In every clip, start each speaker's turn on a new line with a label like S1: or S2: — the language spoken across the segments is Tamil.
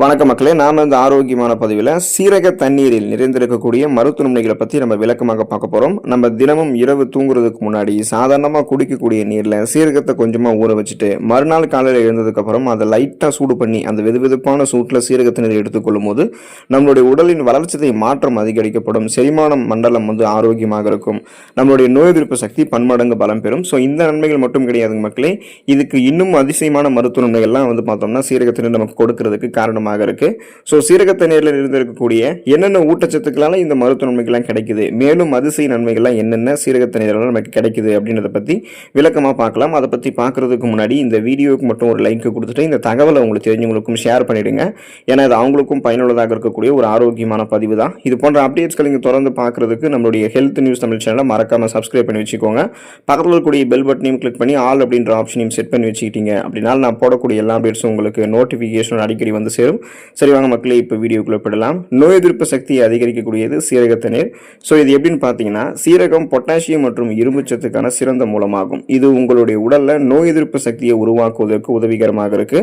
S1: வணக்கம் மக்களே, நாம இந்த ஆரோக்கியமான பதிவில் சீரக தண்ணீரில் நிறைந்திருக்கக்கூடிய மருத்துவ நன்மைகளை பற்றி நம்ம விளக்கமாக பார்க்க போகிறோம். நம்ம தினமும் இரவு தூங்குறதுக்கு முன்னாடி சாதாரணமாக குடிக்கக்கூடிய நீரில் சீரகத்தை கொஞ்சமாக ஊற வச்சுட்டு மறுநாள் காலையில் எழுந்ததுக்கப்புறம் அதை லைட்டாக சூடு பண்ணி அந்த வெதுவெதுப்பான சூட்டில் சீரகத்தை நீர் எடுத்துக்கொள்ளும் போது நம்மளுடைய உடலின் வளர்ச்சிதை மாற்றம் அதிகரிக்கப்படும், செரிமானம் மண்டலம் ஆரோக்கியமாக இருக்கும், நம்மளுடைய நோய் எதிர்ப்பு சக்தி பன்மடங்கு பலம் பெறும். ஸோ இந்த நன்மைகள் மட்டும் கிடையாதுங்க மக்களே, இதுக்கு இன்னும் அதிசயமான மருத்துவ நன்மைகள்லாம் பார்த்தோம்னா சீரகத்தினர் நமக்கு கொடுக்கறதுக்கு காரணமாக இருக்கு. ஸோ சீரக தண்ணீரில் இருந்திருக்கக்கூடிய என்னென்ன ஊட்டச்சத்துக்களால இந்த மருத்துவ நன்மைகள்லாம் கிடைக்குது, மேலும் அதிசய நன்மைகள்லாம் என்னென்ன சீரக தண்ணீரால நமக்கு கிடைக்குது அப்படின்றத பத்தி விளக்கமா பார்க்கலாம். அதை பத்தி பார்க்கறதுக்கு முன்னாடி இந்த வீடியோவுக்கு மட்டும் ஒரு லைக் கொடுத்துட்டு இந்த தகவலை உங்களுக்கு தெரிஞ்சவங்களுக்கும் ஷேர் பண்ணிடுங்க. ஏன்னா இது அவங்களுக்கும் பயனுள்ளதாக இருக்கக்கூடிய ஒரு ஆரோக்கியமான பதிவு தான். இது போன்ற அப்டேட்ஸ்களை நீங்க தொடர்ந்து பார்க்கறதுக்கு நம்மளுடைய ஹெல்த் நியூஸ் தமிழ் சேனலை மறக்காம சப்ஸ்கிரைப் பண்ணி வச்சுக்கோங்க. பக்கத்தில் இருக்கக்கூடிய பெல் பட்டனையும் கிளிக் பண்ணி ஆல் அப்படின்ற ஆப்ஷனையும் செட் பண்ணி வச்சுக்கிட்டீங்க அப்படின்னா நான் போடக்கூடிய எல்லா அப்டேட்ஸும் உங்களுக்கு நோட்டிஃபிகேஷன் அடிக்கடி வந்து சேரும். சரி வாங்க மக்களே, இப்போ வீடியோக்குள்ள போடலாம். நோய் எதிர்ப்பு சக்தியை அதிகரிக்கக்கூடியது சீரக தண்ணீர். ஸோ இது எப்படின்னு பார்த்தீங்கன்னா, சீரகம் பொட்டாசியம் மற்றும் இரும்பு சத்துக்கான சிறந்த மூலமாகும். இது உங்களுடைய உடல்ல நோய் எதிர்ப்பு சக்தியை உருவாக்குவதற்கு உதவிகரமாக இருக்கு.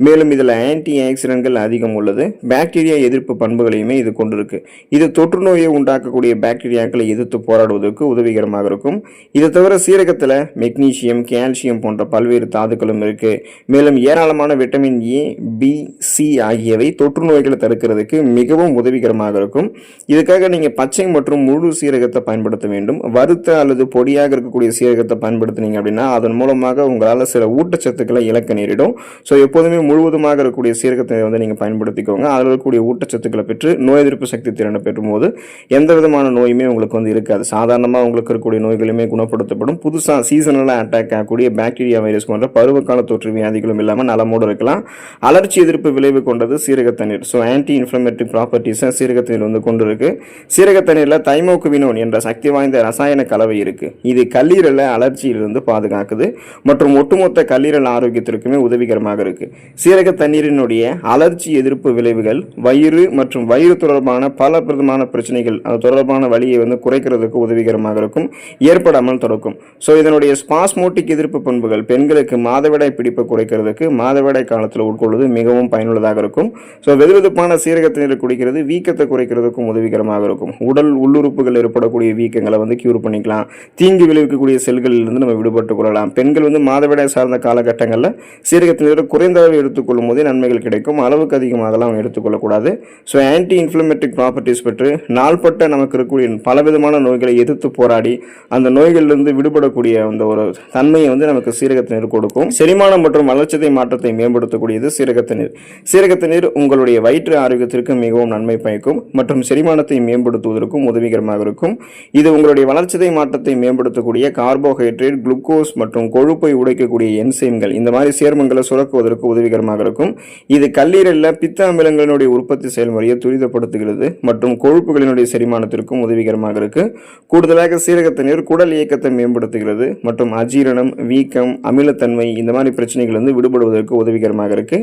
S1: மேலும் இதில் ஆன்டி ஆக்சிடென்ட்கள் அதிகம் உள்ளது. பாக்டீரியா எதிர்ப்பு பண்புகளையுமே இது கொண்டிருக்கு. இது தொற்று நோயை உண்டாக்கக்கூடிய பாக்டீரியாக்களை எதிர்த்து போராடுவதற்கு உதவிகரமாக இருக்கும். இது தவிர சீரகத்தில் மெக்னீசியம், கால்சியம் போன்ற பல்வேறு தாதுக்களும் இருக்கு. மேலும் ஏராளமான விட்டமின் ஏ, பி, சி ஆகியவை தொற்று நோய்களை தடுக்கிறதுக்கு மிகவும் உதவிகரமாக இருக்கும். இதுக்காக நீங்க பச்சை மற்றும் முழு சீரகத்தை பயன்படுத்த வேண்டும். வறுத்த அல்லது பொடியாக இருக்கக்கூடிய சீரகத்தை பயன்படுத்தினீங்க அப்படின்னா அதன் மூலமாக உங்களால் சில ஊட்டச்சத்துக்களை இழக்க நேரிடும். ஸோ எப்போதுமே முழுவதுமாக இருக்கக்கூடிய சீரகத்தை நீங்க பயன்படுத்திக்கோங்க. அதில் இருக்கக்கூடிய ஊட்டச்சத்துக்களை பெற்று நோய் எதிர்ப்பு சக்தி திறனை பெற்றும் போது எந்த விதமான நோயுமே உங்களுக்கு இருக்காது. சாதாரணமாக உங்களுக்கு இருக்கக்கூடிய நோய்களுமே குணப்படுத்தப்படும். புதுசாக சீசனலாக அட்டாக் ஆகக்கூடிய பாக்டீரியா வைரஸ் போன்ற பருவகால தொற்று வியாதிகளும் இல்லாமல் நலமோடு இருக்கலாம். அலர்ச்சி எதிர்ப்பு விளைவு கொண்டது சீரக தண்ணீர். ஸோ ஆன்டி இன்ஃப்ளமேட்டரி ப்ராப்பர்ட்டிஸை சீரக தண்ணீர் கொண்டு இருக்கு. சீரக தண்ணீரில் தைமோகுவினோன் என்ற சக்தி வாய்ந்த ரசாயன கலவை இருக்கு. இது கல்லீரலை அலர்ச்சியிலிருந்து பாதுகாக்குது மற்றும் ஒட்டுமொத்த கல்லீரல் ஆரோக்கியத்திற்குமே உதவிகரமாக இருக்கு. சீரக தண்ணீரினுடைய அலர்ச்சி எதிர்ப்பு விளைவுகள் வயிறு மற்றும் வயிறு தொடர்பான பல பிரதமான பிரச்சனைகள், அது தொடர்பான வலியை குறைக்கிறதுக்கு உதவிகரமாக இருக்கும், ஏற்படாமல் தடுக்கும். ஸோ இதனுடைய ஸ்பாஸ்மோட்டிக் எதிர்ப்பு பண்புகள் பெண்களுக்கு மாதவிடாய் பிடிப்பை குறைக்கிறதுக்கு மாதவிடாய் காலத்தில் உட்கொள்வது மிகவும் பயனுள்ளதாக இருக்கும். ஸோ வெதுவெதுப்பான சீரக தண்ணீர் குடிக்கிறது வீக்கத்தை குறைக்கிறதுக்கும் உதவிகரமாக இருக்கும். உடல் உள்ளுறுப்புகள் ஏற்படக்கூடிய வீக்கங்களை கியூர் பண்ணிக்கலாம். தீங்கு விளைவிக்கக்கூடிய செல்களிலிருந்து நம்ம விடுபட்டுக் கொள்ளலாம். பெண்கள் மாதவிடாய் சார்ந்த காலகட்டங்களில் சீரக தண்ணீரை குறைந்த அளவு எடுத்துக்கொள்ளும் போதே நன்மைகள் கிடைக்கும். அளவுக்கு அதிகமாகலாம் எடுத்துக்கொள்ளக்கூடாது. ஸோ ஆன்டி இன்ஃப்ளமேட்டரி ப்ராப்பர்ட்டிஸ் பெற்று நாள்பட்ட நமக்கு இருக்கக்கூடிய பலவிதமான நோய்களை எதிர்த்து போராடி அந்த நோய்களிலிருந்து விடுபடக்கூடிய அந்த ஒரு தன்மையை நமக்கு சீரக தண்ணீர் கொடுக்கும். செரிமானம் மற்றும் வளர்ச்சிதை மாற்றத்தை மேம்படுத்தக்கூடியது சீரக தண்ணீர். சீரக தண்ணீர் உங்களுடைய வயிற்று ஆரோக்கியத்திற்கு மிகவும் நன்மை பயக்கும் மற்றும் செரிமானத்தை மேம்படுத்துவதற்கும் உதவிகரமாக இருக்கும். இது உங்களுடைய வளர்ச்சிதை மாற்றத்தை மேம்படுத்தக்கூடிய கார்போஹைட்ரேட், குளுக்கோஸ் மற்றும் கொழுப்பை உடைக்கக்கூடிய என்சைம்கள், இந்த மாதிரி சேர்மங்களை சுரக்குவதற்கு உதவிகரமாக இருக்கும். இது கல்லீரலில் பித்த அமிலங்களினுடைய உற்பத்தி செயல்முறையை துரிதப்படுத்துகிறது மற்றும் கொழுப்புகளினுடைய செரிமானத்திற்கும் உதவிகரமாக இருக்கு. கூடுதலாக சீரக தண்ணீர் குடல் இயக்கத்தை மேம்படுத்துகிறது மற்றும் அஜீரணம், வீக்கம், அமிலத்தன்மை இந்த மாதிரி பிரச்சனைகள் விடுபடுவதற்கு உதவிகரமாக இருக்கு.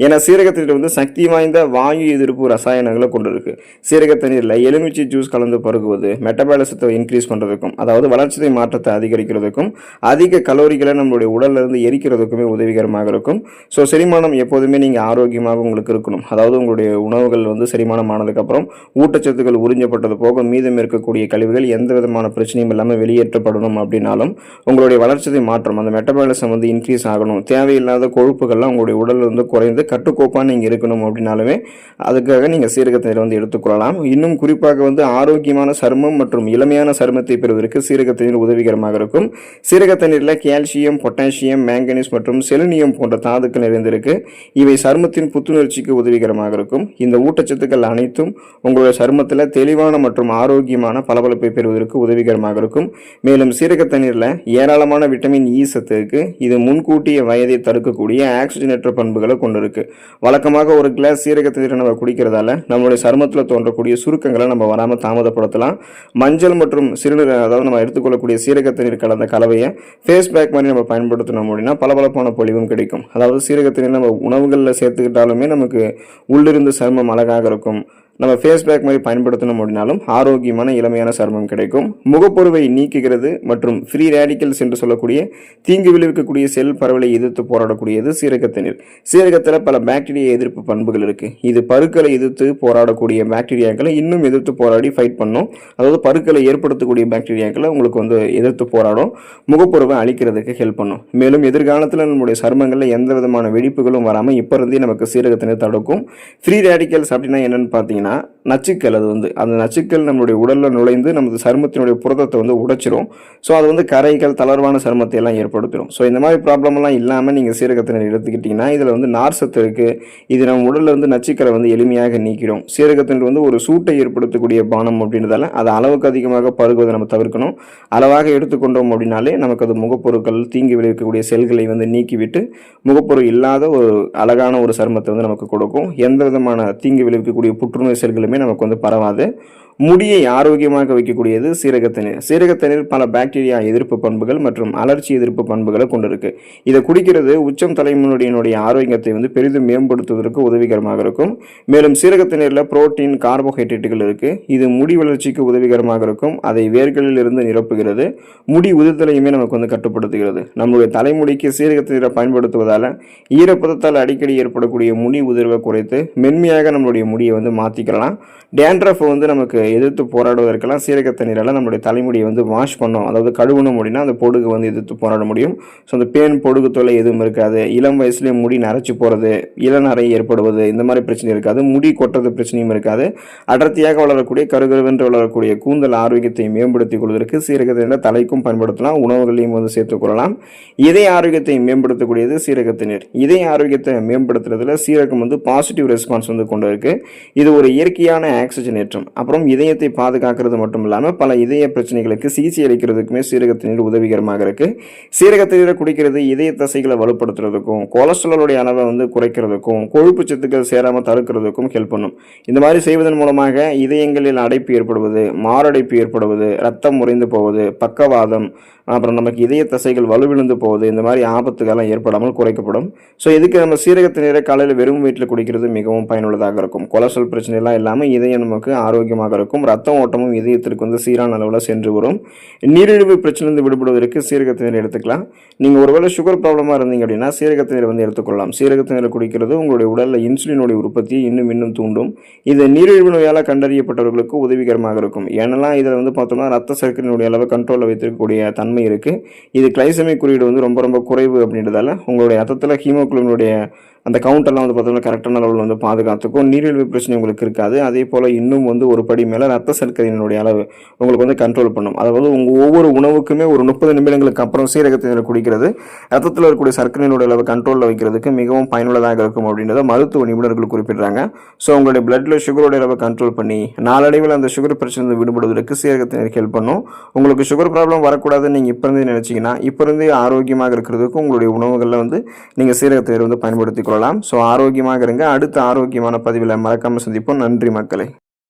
S1: ஏன்னா சீரகத்தில் சக்தி வாய்ந்த வாயு எதிர்ப்பு ரசாயனங்களை கொண்டிருக்கு. சீரக தண்ணீரில் எலுமிச்சை ஜூஸ் கலந்து பருகுவது மெட்டபாலிசத்தை இன்க்ரீஸ் பண்றதுக்கும், அதாவது வளர்ச்சிதை மாற்றத்தை அதிகரிக்கிறதுக்கும், அதிக கலோரிகளை நம்மளுடைய உடல்ல இருந்து எரிக்கிறதுக்குமே உதவிகரமாக இருக்கும். ஸோ செரிமானம் எப்போதுமே நீங்க ஆரோக்கியமாக உங்களுக்கு இருக்கணும். அதாவது உங்களுடைய உணவுகள் செரிமானம் ஆனதுக்கு அப்புறம் ஊட்டச்சத்துக்கள் உறிஞ்சப்பட்டது போக மீதம் இருக்கக்கூடிய கழிவுகள் எந்த விதமான பிரச்சனையும் இல்லாமல் வெளியேற்றப்படணும் அப்படின்னாலும் உங்களுடைய வளர்ச்சிதை மாற்றம் அந்த மெட்டபாலிசம் இன்க்ரீஸ் ஆகணும், தேவையில்லாத கொழுப்புகள்லாம் உங்களுடைய உடல்ல இருந்து குறைந்து கட்டுக்கோப்பா நீங்க இருக்கணும் அப்படின்னாலுமே அதுக்காக நீங்க சீரக தண்ணீர் எடுத்துக்கொள்ளலாம். இன்னும் குறிப்பாக ஆரோக்கியமான சருமம் மற்றும் இளமையான சருமத்தை பெறுவதற்கு சீரக தண்ணீர் உதவிகரமாக இருக்கும். சீரக தண்ணீரில் கால்சியம், பொட்டாசியம், மேங்கனீஸ் மற்றும் செலினியம் போன்ற தாதுக்கள் நிறைந்திருக்கு. இவை சருமத்தின் புத்துணர்ச்சிக்கு உதவிகரமாக இருக்கும். இந்த ஊட்டச்சத்துக்கள் அனைத்தும் உங்களுடைய சருமத்தில் தெளிவான மற்றும் ஆரோக்கியமான பளபளப்பை பெறுவதற்கு உதவிகரமாக இருக்கும். மேலும் சீரக தண்ணீரில் ஏராளமான விட்டமின் இ சத்து இருக்கு. இது முன்கூட்டிய வயதை தடுக்கக்கூடிய ஆக்சிஜனேற்ற பண்புகளை கொண்டிருக்கு. வழக்கமாக ஒரு கிளாஸ் சீரக தண்ணீரை நம்ம குடிக்கிறதால நம்மளுடைய சருமத்தில் தோன்றக்கூடிய சுருக்கங்களை நம்ம வராமல் தாமதப்படுத்தலாம். மஞ்சள் மற்றும் சிறுநீர், அதாவது நம்ம எடுத்துக்கொள்ளக்கூடிய சீரக தண்ணீர் கலந்த கலவையை ஃபேஸ் பேக் மாதிரி நம்ம பயன்படுத்தணும் அப்படின்னா பளபளப்பான பொலிவும் கிடைக்கும். அதாவது சீரக தண்ணீர் நம்ம உணவுகளில் சேர்த்துக்கிட்டாலுமே நமக்கு உள்ளிருந்து சருமம் அழகாக இருக்கும். நம்ம ஃபேஸ் பேக் மாதிரி பயன்படுத்தணும் அப்படின்னாலும் ஆரோக்கியமான இளமையான சருமம் கிடைக்கும். முகப்பொருவை நீக்குகிறது மற்றும் ஃப்ரீ ரேடிக்கல்ஸ் என்று சொல்லக்கூடிய தீங்கு விளைவிக்கக்கூடிய செல் பரவலை எதிர்த்து போராடக்கூடியது சீரக தண்ணீர். சீரகத்தில் பல பாக்டீரியா எதிர்ப்பு பண்புகள் இருக்கு. இது பருக்களை எதிர்த்து போராடக்கூடிய பாக்டீரியாக்களை இன்னும் எதிர்த்து போராடி ஃபைட் பண்ணும். அதாவது பருக்களை ஏற்படுத்தக்கூடிய பாக்டீரியாக்களை உங்களுக்கு வந்து எதிர்த்து போராடும், முகப்பொருவை அழிக்கிறதுக்கு ஹெல்ப் பண்ணும். மேலும் எதிர்காலத்தில் நம்முடைய சருமங்களில் எந்த விதமான வெடிப்புகளும் வராமல் இப்போ இருந்தே நமக்கு சீரகத்தினை தடுக்கும். ஃப்ரீ ரேடிக்கல்ஸ் அப்படின்னா என்னன்னு பார்த்தீங்கன்னா நச்சுக்கள். அது வந்து அந்த நச்சுக்கள் நம்மளுடைய உடலில் நுழைந்து நமது சருமத்தினுடைய புரதத்தை வந்து உடைச்சிரும். ஸோ அது வந்து கரைகள், தளர்வான சருமத்தை எல்லாம் ஏற்படுத்திடும். ஸோ இந்த மாதிரி ப்ராப்ளம்லாம் இல்லாமல் நீங்கள் சீரகத்தினை எடுத்துக்கிட்டிங்கன்னா இதில் வந்து நார் சத்து இருக்குது. இது நம்ம உடலில் வந்து நச்சுக்களை வந்து எளிமையாக நீக்கிடும். சீரகத்தின் வந்து ஒரு சூட்டை ஏற்படுத்தக்கூடிய பானம் அப்படின்றதால அது அளவுக்கு அதிகமாக பருகுவதை நம்ம தவிர்க்கணும். அளவாக எடுத்துக்கொண்டோம் அப்படின்னாலே நமக்கு அது முகப்பொருட்கள், தீங்கு விளைவிக்கக்கூடிய செல்களை வந்து நீக்கிவிட்டு முகப்பொரு இல்லாத ஒரு அழகான ஒரு சருமத்தை வந்து நமக்கு கொடுக்கும். எந்த விதமான தீங்கு விளைவிக்கக்கூடிய புற்றுநோய் செல்களுமே நமக்கு வந்து பரவாது. முடியை ஆரோக்கியமாக வைக்கக்கூடியது சீரகத்தண்ணீர். சீரகத்தண்ணீர் பல பாக்டீரியா எதிர்ப்பு பண்புகள் மற்றும் அலர்ச்சி எதிர்ப்பு பண்புகளை கொண்டிருக்கு. இதை குடிக்கிறது உச்சம் தலைமுடியினுடைய ஆரோக்கியத்தை வந்து பெரிதும் மேம்படுத்துவதற்கு உதவிகரமாக இருக்கும். மேலும் சீரகத்தண்ணீரில் புரோட்டீன், கார்போஹைட்ரேட்டுகள் இருக்கு. இது முடி வளர்ச்சிக்கு உதவிகரமாக இருக்கும். அதை வேர்களில் இருந்து நிரப்புகிறது. முடி உதிர்தலையுமே நமக்கு வந்து கட்டுப்படுத்துகிறது. நம்மளுடைய தலைமுடிக்கு சீரகத்தண்ணீரை பயன்படுத்துவதால் ஈரப்பதத்தால் அடிக்கடி ஏற்படக்கூடிய முடி உதிர்வை குறைத்து மென்மையாக நம்மளுடைய முடியை வந்து மாற்றிக்கலாம். டேண்ட்ரஃப் வந்து நமக்கு எதிர்த்து போராடுவதற்கெல்லாம் சீரக தண்ணீரால் நம்மளுடைய தலைமுடியை வந்து வாஷ் பண்ணோம், அதாவது கழுவணும் அப்படின்னா அந்த பொடுகு வந்து எதிர்த்து போராட முடியும். ஸோ அந்த பேன், பொடுகு தொல்லை எதுவும் இருக்காது. இளம் வயசுலேயே முடி நரைச்சி போகிறது, இளநரை ஏற்படுவது, இந்த மாதிரி பிரச்சனை இருக்காது. முடி கொட்டுறது பிரச்சனையும் இருக்காது. அடர்த்தியாக வளரக்கூடிய கருகருவென்று வளரக்கூடிய கூந்தல் ஆரோக்கியத்தை மேம்படுத்திக் கொள்வதற்கு சீரக தண்ணீரை தலைக்கும் பயன்படுத்தலாம், உணவுகளையும் வந்து சேர்த்துக்கொள்ளலாம். இதய ஆரோக்கியத்தை மேம்படுத்தக்கூடியது சீரக தண்ணீர். இதய ஆரோக்கியத்தை மேம்படுத்துறதுல சீரகம் வந்து பாசிட்டிவ் ரெஸ்பான்ஸ் வந்து கொண்டு இருக்கு. இது ஒரு இயற்கையான ஆக்சிஜனேற்றம். அப்புறம் இதயத்தை பாதுகாக்கிறது மட்டும் இல்லாமல் பல இதய பிரச்சனைகளுக்கு சிகிச்சை அளிக்கிறதுக்குமே சீரகத்தண்ணீர் உதவிகரமாக இருக்கு. சீரகத்தண்ணீரை குடிக்கிறது இதய தசைகளை வலுப்படுத்துறதுக்கும், கொலஸ்ட்ராலுடைய அளவை வந்து குறைக்கிறதுக்கும், கொழுப்பு சத்துக்கள் சேராமல் தடுக்கிறதுக்கும் ஹெல்ப் பண்ணும். இந்த மாதிரி செய்வதன் மூலமாக இதயங்களில் அடைப்பு ஏற்படுவது, மாரடைப்பு ஏற்படுவது, ரத்தம் உறைந்து போவது, பக்கவாதம், அப்புறம் நமக்கு இதய தசைகள் வலுவிழுந்து போகுது, இந்த மாதிரி ஆபத்துகள்லாம் ஏற்படாமல் குறைக்கப்படும். ஸோ இதுக்கு நம்ம சீரகத்தண்ணீரை காலையில் வெறும் வீட்டில் குடிக்கிறது மிகவும் பயனுள்ளதாக இருக்கும். கொலஸ்ட்ரால் பிரச்சனைலாம் இல்லாமல் இதயம் நமக்கு ஆரோக்கியமாக இருக்கும். ரத்த ஓட்டமும் இதயத்திற்கு வந்து சீரான அளவில் சென்று வரும். நீரிழிவு பிரச்சனையிலிருந்து விடுபடுவதற்கு சீரகத்தண்ணீர் எடுத்துக்கலாம். நீங்கள் ஒருவேளை சுகர் ப்ராப்ளமாக இருந்தீங்க அப்படின்னா சீரகத்தண்ணீர் வந்து எடுத்துக்கொள்ளலாம். சீரகத்தண்ணீரை குடிக்கிறது உங்களுடைய உடலில் இன்சுலினுடைய உற்பத்தியை இன்னும் தூண்டும். இது நீரிழிவு நோயால் கண்டறியப்பட்டவர்களுக்கு உதவிகரமாக இருக்கும். ஏனெல்லாம் இதில் வந்து பார்த்தோம்னா ரத்த சர்க்கரையினுடைய அளவை கண்ட்ரோலில் வைத்திருக்கக்கூடிய தன்மை இருக்கு. இது கிளைசெமிக் குறியீடு வந்து ரொம்ப குறைவு அப்படின்றதால உங்களுடைய ரத்தத்தில் ஹீமோகுளோபினுடைய அந்த கவுண்டெல்லாம் வந்து பார்த்தோம்னா கரெக்டான லெவலில் வந்து பாதுகாத்துக்கும். நீரிழிவு பிரச்சனை உங்களுக்கு இருக்காது. அதே போல் இன்னும் வந்து ஒரு படி மேலே ரத்த சர்க்கரையினுடைய அளவு உங்களுக்கு வந்து கண்ட்ரோல் பண்ணும். அதாவது உங்கள் ஒவ்வொரு உணவுக்குமே ஒரு 30 நிமிடங்களுக்கு அப்புறம் சீரகத்தண்ணீரை குடிக்கிறது ரத்தத்தில் இருக்கக்கூடிய சர்க்கரையினுடைய அளவு கண்ட்ரோலில் வைக்கிறதுக்கு மிகவும் பயனுள்ளதாக இருக்கும் அப்படின்றத மருத்துவ நிபுணர்கள் குறிப்பிடுறாங்க. ஸோ உங்களுடைய பிளட்டில் சுகருடைய அளவை கண்ட்ரோல் பண்ணி நாளடைவில் அந்த சுகர் பிரச்சனை விடுபடுவதற்கு சீரகத்தண்ணீர் ஹெல்ப் பண்ணும். உங்களுக்கு சுகர் ப்ராப்ளம் வரக்கூடாதுன்னு நீங்கள் இப்போ இருந்தே நினச்சிங்கன்னா இப்போ இருந்தே ஆரோக்கியமாக இருக்கிறதுக்கு உங்களுடைய உணவுகளில் வந்து நீங்கள் சீரகத்தண்ணீர் வந்து பயன்படுத்தி கொள்ளலாம். ஸோ ஆரோக்கியமாக இருங்க. அடுத்த ஆரோக்கியமான பதிவில் மறக்காமல் சந்திப்போம். நன்றி மக்களே.